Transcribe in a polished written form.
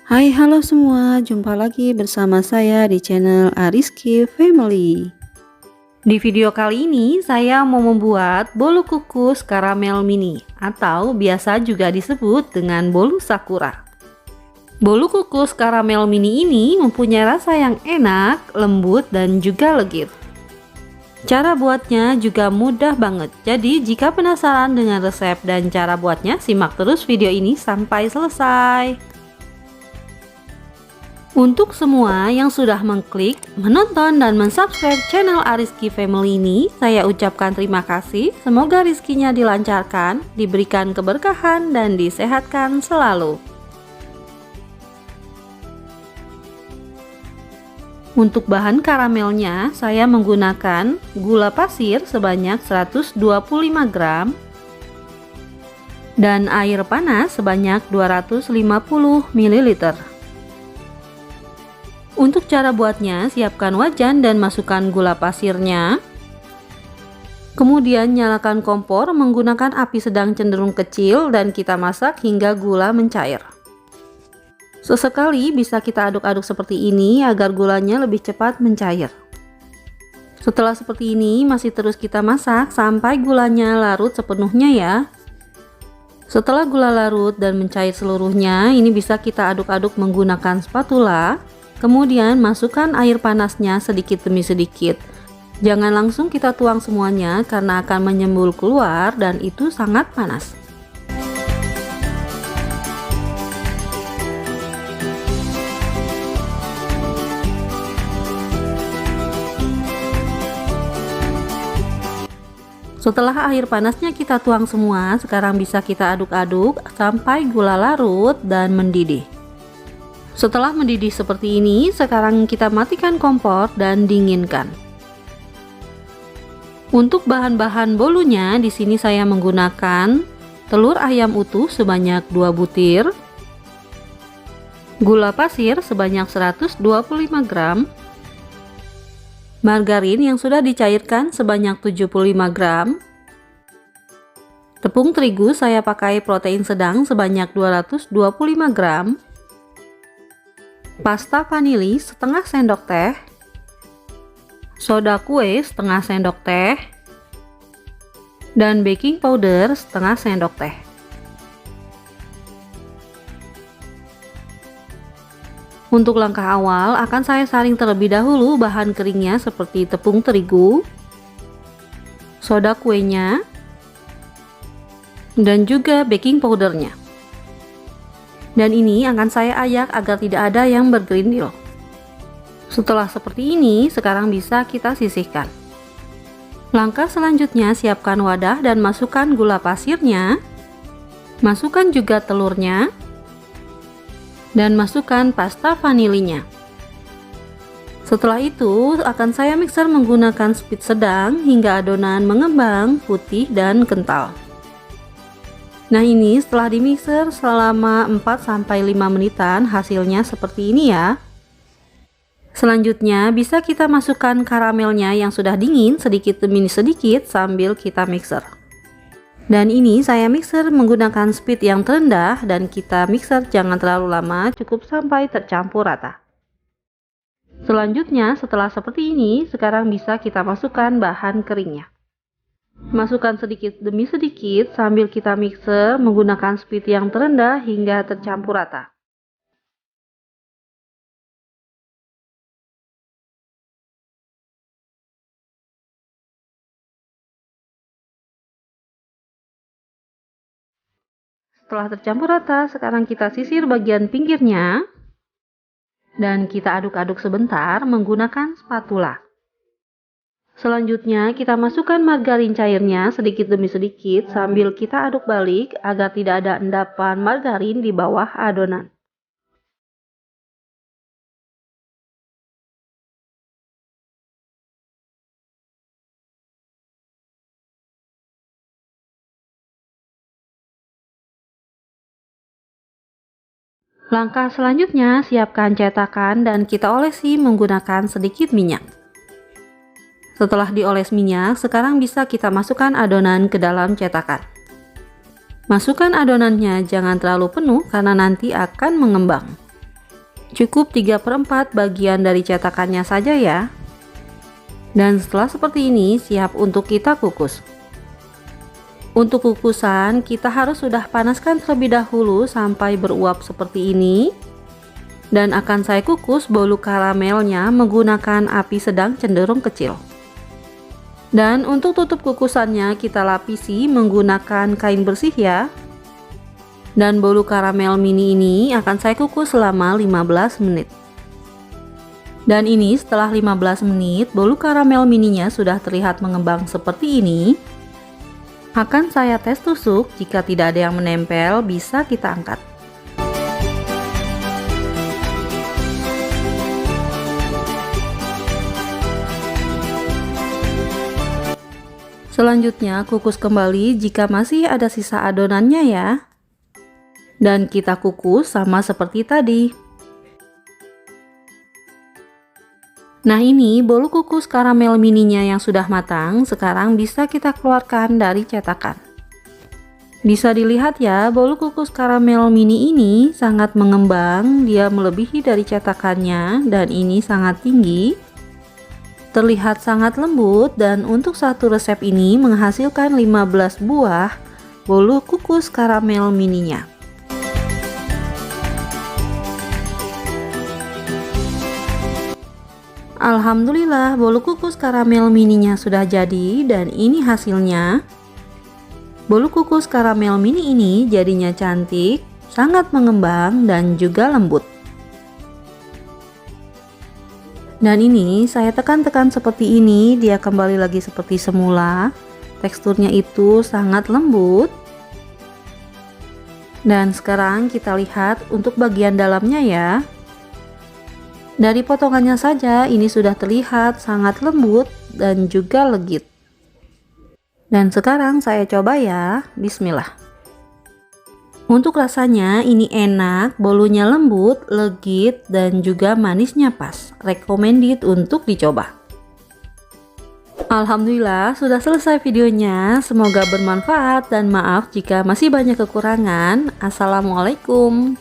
Hai, halo semua, jumpa lagi bersama saya di channel Ariski Family. Di video kali ini saya mau membuat bolu kukus karamel mini atau biasa juga disebut dengan bolu sakura. Bolu kukus karamel mini ini mempunyai rasa yang enak, lembut, dan juga legit. Cara buatnya juga mudah banget, jadi jika penasaran dengan resep dan cara buatnya, simak terus video ini sampai selesai. Untuk semua yang sudah mengklik, menonton, dan mensubscribe channel Ariski Family ini, saya ucapkan terima kasih. Semoga rizkinya dilancarkan, diberikan keberkahan, dan disehatkan selalu. Untuk bahan karamelnya, saya menggunakan gula pasir sebanyak 125 gram dan air panas sebanyak 250 ml. Untuk cara buatnya, siapkan wajan dan masukkan gula pasirnya. Kemudian nyalakan kompor menggunakan api sedang cenderung kecil dan kita masak hingga gula mencair. Sesekali bisa kita aduk-aduk seperti ini agar gulanya lebih cepat mencair. Setelah seperti ini, masih terus kita masak sampai gulanya larut sepenuhnya ya. Setelah gula larut dan mencair seluruhnya, ini bisa kita aduk-aduk menggunakan spatula. Kemudian masukkan air panasnya sedikit demi sedikit. Jangan langsung kita tuang semuanya karena akan menyembul keluar dan itu sangat panas. Setelah air panasnya kita tuang semua, sekarang bisa kita aduk-aduk sampai gula larut dan mendidih. Setelah mendidih seperti ini, sekarang kita matikan kompor dan dinginkan. Untuk bahan-bahan bolunya, di sini saya menggunakan telur ayam utuh sebanyak 2 butir, gula pasir sebanyak 125 gram, margarin yang sudah dicairkan sebanyak 75 gram, tepung terigu saya pakai protein sedang sebanyak 225 gram, pasta vanili setengah sendok teh, soda kue setengah sendok teh, dan baking powder setengah sendok teh. Untuk langkah awal akan saya saring terlebih dahulu bahan keringnya seperti tepung terigu, soda kuenya, dan juga baking powdernya. Dan ini akan saya ayak agar tidak ada yang bergerindil. Setelah seperti ini, sekarang bisa kita sisihkan. Langkah selanjutnya, siapkan wadah dan masukkan gula pasirnya, masukkan juga telurnya, dan masukkan pasta vanilinya. Setelah itu, akan saya mixer menggunakan speed sedang hingga adonan mengembang, putih, dan kental. Nah, ini setelah dimixer selama 4-5 menitan, hasilnya seperti ini ya. Selanjutnya bisa kita masukkan karamelnya yang sudah dingin sedikit demi sedikit sambil kita mixer. Dan ini saya mixer menggunakan speed yang terendah dan kita mixer jangan terlalu lama, cukup sampai tercampur rata. Selanjutnya setelah seperti ini, sekarang bisa kita masukkan bahan keringnya. Masukkan sedikit demi sedikit sambil kita mixer menggunakan speed yang terendah hingga tercampur rata. Setelah tercampur rata, sekarang kita sisir bagian pinggirnya dan kita aduk-aduk sebentar menggunakan spatula. Selanjutnya kita masukkan margarin cairnya sedikit demi sedikit sambil kita aduk balik agar tidak ada endapan margarin di bawah adonan. Langkah selanjutnya, siapkan cetakan dan kita olesi menggunakan sedikit minyak. Setelah dioles minyak, sekarang bisa kita masukkan adonan ke dalam cetakan. Masukkan adonannya, jangan terlalu penuh karena nanti akan mengembang. Cukup 3/4 bagian dari cetakannya saja ya. Dan setelah seperti ini, siap untuk kita kukus. Untuk kukusan, kita harus sudah panaskan terlebih dahulu sampai beruap seperti ini. Dan akan saya kukus bolu karamelnya menggunakan api sedang cenderung kecil. Dan untuk tutup kukusannya kita lapisi menggunakan kain bersih ya. Dan bolu karamel mini ini akan saya kukus selama 15 menit. Dan ini setelah 15 menit bolu karamel mininya sudah terlihat mengembang seperti ini. Akan saya tes tusuk, jika tidak ada yang menempel bisa kita angkat. Selanjutnya kukus kembali jika masih ada sisa adonannya ya. Dan kita kukus sama seperti tadi. Nah ini bolu kukus karamel mininya yang sudah matang, sekarang bisa kita keluarkan dari cetakan. Bisa dilihat ya, bolu kukus karamel mini ini sangat mengembang, dia melebihi dari cetakannya dan ini sangat tinggi. Terlihat sangat lembut dan untuk satu resep ini menghasilkan 15 buah bolu kukus karamel mininya. Alhamdulillah bolu kukus karamel mininya sudah jadi dan ini hasilnya. Bolu kukus karamel mini ini jadinya cantik, sangat mengembang dan juga lembut. Dan ini saya tekan-tekan seperti ini, dia kembali lagi seperti semula. Teksturnya itu sangat lembut. Dan sekarang kita lihat untuk bagian dalamnya ya. Dari potongannya saja ini sudah terlihat sangat lembut dan juga legit. Dan sekarang saya coba ya, bismillah. Untuk rasanya ini enak, bolunya lembut, legit dan juga manisnya pas. Recommended untuk dicoba. Alhamdulillah sudah selesai videonya, semoga bermanfaat dan maaf jika masih banyak kekurangan. Assalamualaikum.